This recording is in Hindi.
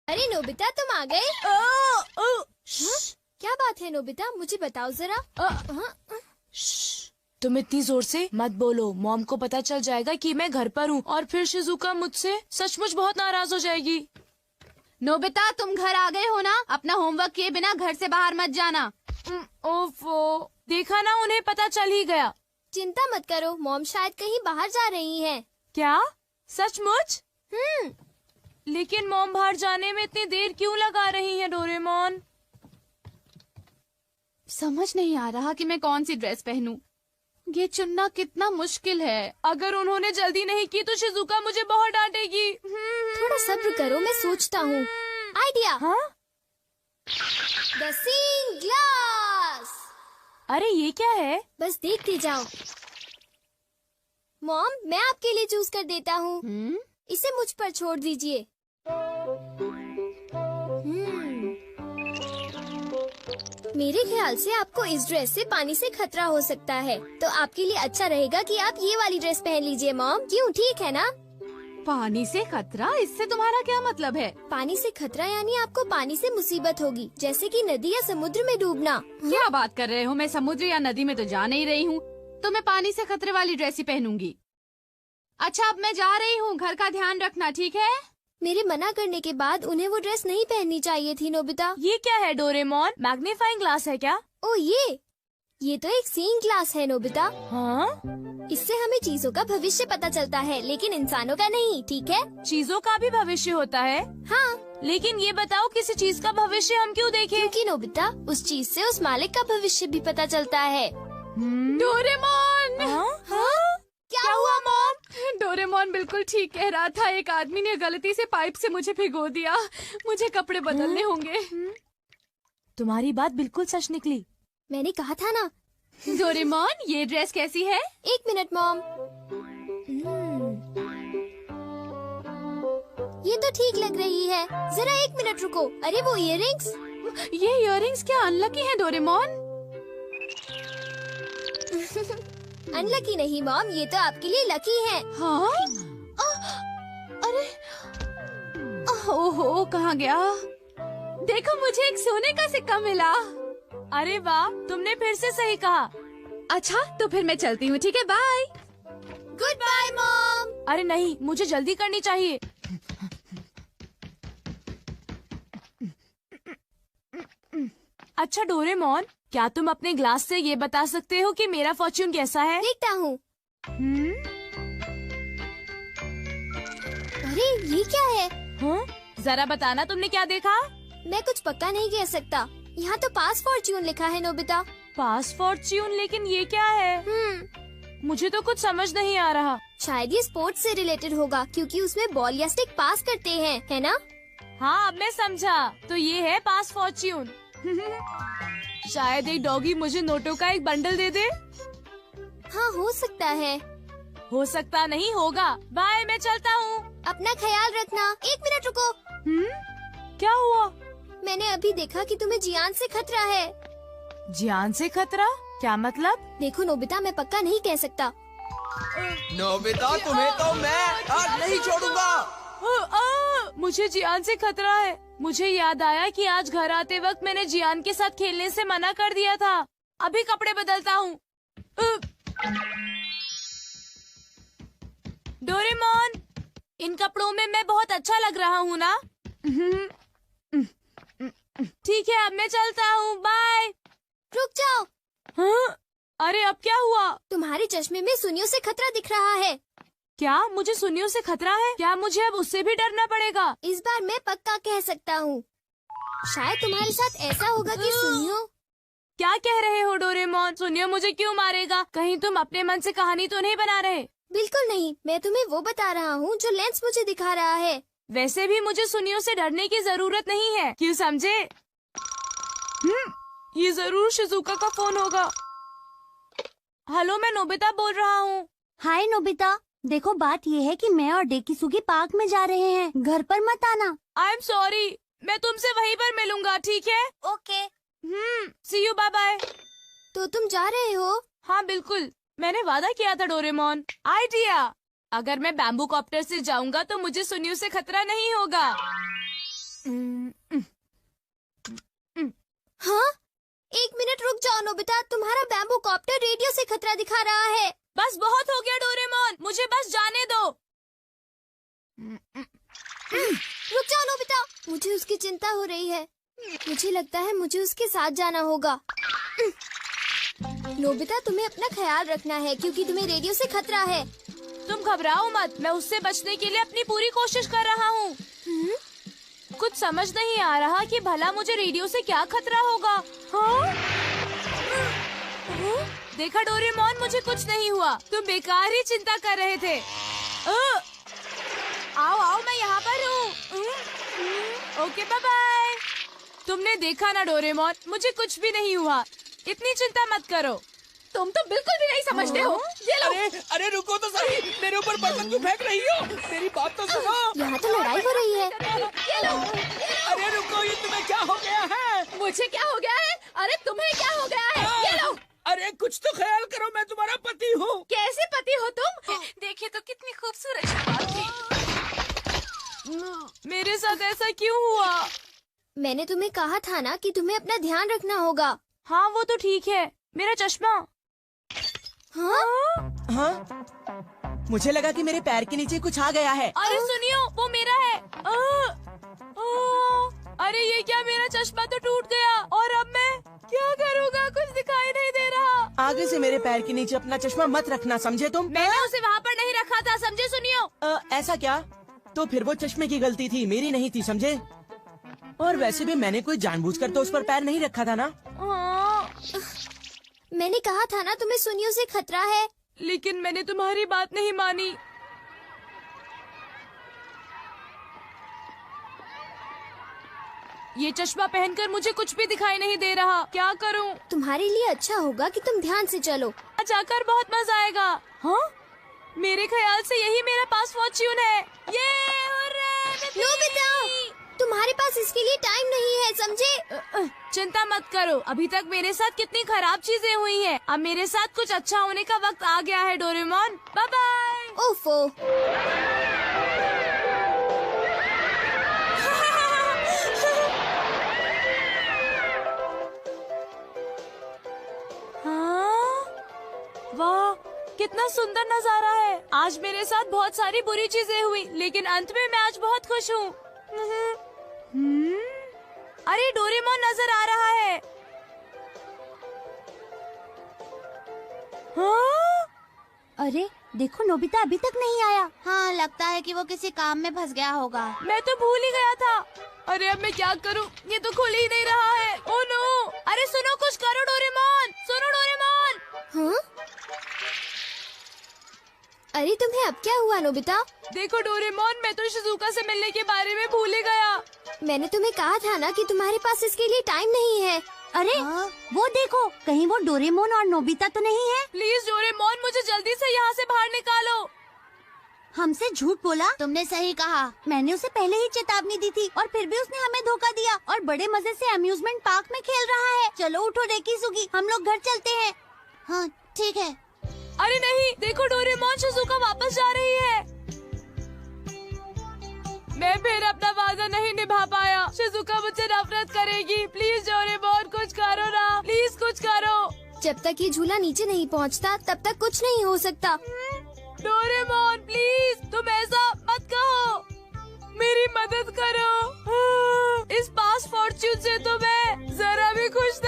अरे नोबिता, तुम आ गए? हाँ? क्या बात है नोबिता, मुझे बताओ जरा। तुम इतनी जोर से मत बोलो, मॉम को पता चल जाएगा कि मैं घर पर हूँ और फिर शिजुका मुझसे सचमुच बहुत नाराज हो जाएगी। नोबिता, तुम घर आ गए हो ना? अपना होमवर्क किए बिना घर से बाहर मत जाना। ओफो, देखा ना, उन्हें पता चल ही गया। चिंता मत करो, मॉम शायद कहीं बाहर जा रही हैं। क्या? सचमुच? लेकिन मॉम बाहर जाने में इतनी देर क्यों लगा रही है डोरेमोन? समझ नहीं आ रहा कि मैं कौन सी ड्रेस पहनूं। ये चुनना कितना मुश्किल है। अगर उन्होंने जल्दी नहीं की तो शिजुका मुझे बहुत डांटेगी। थोड़ा सब्र करो, मैं सोचता हूँ। आइडिया। हाँ? The seeing glass. अरे ये क्या है? बस देखते जाओ। मॉम, मैं आपके लिए चूज कर देता हूँ। इसे मुझ पर छोड़ दीजिए। मेरे ख्याल से आपको इस ड्रेस से पानी से खतरा हो सकता है, तो आपके लिए अच्छा रहेगा कि आप ये वाली ड्रेस पहन लीजिए मॉम। क्यों, ठीक है ना? पानी से खतरा? इससे तुम्हारा क्या मतलब है? पानी से खतरा यानी आपको पानी से मुसीबत होगी, जैसे कि नदी या समुद्र में डूबना। क्या बात कर रहे हो? मैं समुद्र या नदी में तो जा नहीं रही हूँ, तो मैं पानी से खतरे वाली ड्रेस ही पहनूंगी। अच्छा, अब मैं जा रही हूँ, घर का ध्यान रखना, ठीक है? मेरे मना करने के बाद उन्हें वो ड्रेस नहीं पहननी चाहिए थी नोबिता। ये क्या है डोरेमोन? मैग्नीफाइंग ग्लास है क्या? ओ ये तो एक सीइंग ग्लास है नोबिता। हाँ? इससे हमें चीजों का भविष्य पता चलता है, लेकिन इंसानों का नहीं, ठीक है? चीजों का भी भविष्य होता है? हाँ। लेकिन ये बताओ, किसी चीज का भविष्य हम क्यों देखें? क्योंकि नोबिता, उस चीज से उस मालिक का भविष्य भी पता चलता है। डोरेमोन! हाँ? क्या हुआ मॉम? डोरेमोन बिल्कुल ठीक कह रहा था। एक आदमी ने गलती से पाइप से मुझे भिगो दिया। मुझे कपड़े बदलने होंगे। तुम्हारी बात बिल्कुल सच निकली। मैंने कहा था ना। डोरेमोन, ये ड्रेस कैसी है? 1 मिनट मॉम। ये तो ठीक लग रही है। जरा 1 मिनट रुको। अरे वो इयररिंग्स। ये इयररिंग्स क्या अनलकी हैं डोरेमोन? अनलकी नहीं मॉम, ये तो आपके लिए लकी है। हाँ? अरे ओहो, कहाँ गया? देखो, मुझे एक सोने का सिक्का मिला। अरे वाह, तुमने फिर से सही कहा। अच्छा, तो फिर मैं चलती हूँ, ठीक है? बाय। Good bye mom. अरे नहीं, मुझे जल्दी करनी चाहिए। अच्छा डोरेमोन, क्या तुम अपने ग्लास से ये बता सकते हो कि मेरा फॉर्च्यून कैसा है? देखता हूँ। अरे ये क्या है? हाँ? जरा बताना, तुमने क्या देखा? मैं कुछ पक्का नहीं कह सकता। यहाँ तो पास फॉर्च्यून लिखा है नोबिता। पास फॉर्च्यून? लेकिन ये क्या है? मुझे तो कुछ समझ नहीं आ रहा। शायद ये स्पोर्ट्स से रिलेटेड होगा, क्योंकि उसमें बॉल या स्टिक पास करते हैं, है ना? हाँ, अब मैं समझा। तो ये है पास फॉर्च्यून। शायद एक डॉगी मुझे नोटों का एक बंडल दे दे। हाँ, हो सकता है। हो सकता नहीं, होगा। बाय, मैं चलता हूँ। अपना ख्याल रखना। 1 मिनट रुको। क्या हुआ? मैंने अभी देखा कि तुम्हें जियान से खतरा है। जियान से खतरा? क्या मतलब? देखो नोबिता, मैं पक्का नहीं कह सकता। नोबिता, तुम्हें तो मैं आज नहीं छोड़ूंगा। मुझे जियान से खतरा है। मुझे याद आया कि आज घर आते वक्त मैंने जियान के साथ खेलने से मना कर दिया था। अभी कपड़े बदलता हूँ। डोरेमोन, इन कपड़ों में मैं बहुत अच्छा लग रहा हूँ ना? ठीक है, अब मैं चलता हूँ। बाय। रुक जाओ। हाँ? अरे अब क्या हुआ? तुम्हारे चश्मे में सुनियों से खतरा दिख रहा है। क्या मुझे सुनियों से खतरा है? क्या मुझे अब उससे भी डरना पड़ेगा? इस बार मैं पक्का कह सकता हूँ। शायद तुम्हारे साथ ऐसा होगा कि सुनियो। क्या कह रहे हो डोरेमोन? सुनियो मुझे क्यों मारेगा? कहीं तुम अपने मन से कहानी तो नहीं बना रहे? बिल्कुल नहीं, मैं तुम्हें वो बता रहा हूँ जो लेंस मुझे दिखा रहा है। वैसे भी मुझे सुनियों से डरने की जरूरत नहीं है, क्यों समझे? ये जरूर शिजुका का फोन होगा। हेलो, मैं नोबिता बोल रहा हूँ। हाय नोबिता, देखो बात ये है कि मैं और डेकिसुगी पार्क में जा रहे हैं, घर पर मत आना। आई एम सॉरी, मैं तुमसे वहीं पर मिलूंगा, ठीक है? Okay. See you, bye bye. तो तुम जा रहे हो? हाँ बिल्कुल, मैंने वादा किया था डोरेमोन। आइडिया, अगर मैं बैम्बू कॉप्टर से जाऊंगा तो मुझे सुनियों से खतरा नहीं होगा। नोबिता, तुम्हारा बैम्बू कॉप्टर रेडियो से खतरा दिखा रहा है। बस बहुत हो गया डोरेमोन, मुझे बस जाने दो। रुक जाओ नोबिता, मुझे उसकी चिंता हो रही है। मुझे लगता है मुझे उसके साथ जाना होगा। नोबिता, तुम्हें अपना ख्याल रखना है क्योंकि तुम्हें रेडियो से खतरा है। तुम घबराओ मत, मैं उससे बचने के लिए अपनी पूरी कोशिश कर रहा हूँ। कुछ समझ नहीं आ रहा कि भला मुझे रेडियो से क्या खतरा होगा। हाँ? देखा डोरेमोन, मुझे कुछ नहीं हुआ, तुम बेकार ही चिंता कर रहे थे। आओ आओ, मैं यहाँ पर हूँ। Okay, bye bye. तुमने देखा ना डोरेमोन, मुझे कुछ भी नहीं हुआ, इतनी चिंता मत करो। तुम तो बिल्कुल भी नहीं समझते हो। ये लो। अरे रुको तो सही, मेरे ऊपर बर्तन क्यों फेंक रही हो? मेरी बात तो सुनो। यहाँ तो लड़ाई हो रही है। ये लो। अरे रुको, ये तुम्हें क्या हो गया है? मुझे क्या हो गया है? अरे तुम्हें क्या हो गया है? ये लो। अरे कुछ तो ख्याल करो, मैं तुम्हारा पति हूँ। कैसे पति हो तुम? देखिए तो कितनी खूबसूरत शक्ल थी। मेरे साथ ऐसा क्यों हुआ? मैंने तुम्हें कहा था ना कि तुम्हें अपना ध्यान रखना होगा। हाँ वो तो ठीक है, मेरा चश्मा। हाँ? हाँ? मुझे लगा कि मेरे पैर के नीचे कुछ आ गया है। अरे सुनियो, वो मेरा है। अरे ये क्या, मेरा चश्मा तो टूट गया और अब मैं क्या करूँगा? कुछ दिखाई नहीं दे रहा। आगे से मेरे पैर के नीचे अपना चश्मा मत रखना, समझे तुम? मैंने उसे वहाँ पर नहीं रखा था, समझे सुनियो? ऐसा क्या? तो फिर वो चश्मे की गलती थी, मेरी नहीं थी, समझे? और वैसे भी मैंने कोई जानबूझकर तो उस पर पैर नहीं रखा था ना। मैंने कहा था ना तुम्हें सुनियो से खतरा है। लेकिन मैंने तुम्हारी बात नहीं मानी। ये चश्मा पहनकर मुझे कुछ भी दिखाई नहीं दे रहा, क्या करूं? तुम्हारे लिए अच्छा होगा कि तुम ध्यान से चलो। जाकर बहुत मजा आएगा। हाँ? मेरे ख्याल से यही मेरा पास फॉर्च्यून है। ये नोबिता, तुम्हारे पास इसके लिए टाइम नहीं है, समझे? चिंता मत करो, अभी तक मेरे साथ कितनी खराब चीजें हुई हैं। अब मेरे साथ कुछ अच्छा होने का वक्त आ गया है डोरेमोन। Bye bye. ओफो। हाँ? वाह, कितना सुंदर नजारा है। आज मेरे साथ बहुत सारी बुरी चीजें हुई, लेकिन अंत में मैं आज बहुत खुश हूँ। अरे डोरेमोन नजर आ रहा है। हाँ? अरे देखो, नोबिता अभी तक नहीं आया। हाँ, लगता है कि वो किसी काम में फंस गया होगा। मैं तो भूल ही गया था। अरे अब मैं क्या करूं? ये तो खुल ही नहीं रहा है। Oh no! अरे सुनो, कुछ करो डोरेमोन, सुनो डोरेमोन। हाँ? अरे तुम्हें अब क्या हुआ नोबिता? देखो डोरेमोन, मैं तो शिजुका से मिलने के बारे में भूल ही गया। मैंने तुम्हें कहा था ना कि तुम्हारे पास इसके लिए टाइम नहीं है। अरे वो देखो, कहीं वो डोरेमोन और नोबिता तो नहीं है? प्लीज डोरेमोन, मुझे जल्दी से यहाँ से बाहर निकालो। हमसे झूठ बोला? तुमने सही कहा, मैंने उसे पहले ही चेतावनी दी थी और फिर भी उसने हमें धोखा दिया और बड़े मजे से अम्यूजमेंट पार्क में खेल रहा है। चलो उठो डेकिसुगी, हम लोग घर चलते हैं। हाँ ठीक है। अरे नहीं, देखो डोरेमोन, शिजुका वापस जा रही है। मैं फिर अपना वादा नहीं निभा पाया। शिजुका मुझसे नफरत करेगी। प्लीज डोरेमोन, कुछ करो ना, प्लीज कुछ करो। जब तक ये झूला नीचे नहीं पहुंचता, तब तक कुछ नहीं हो सकता। डोरेमोन प्लीज, तुम ऐसा मत कहो, मेरी मदद करो। इस पास फॉर्च्यून से तो मैं जरा भी खुश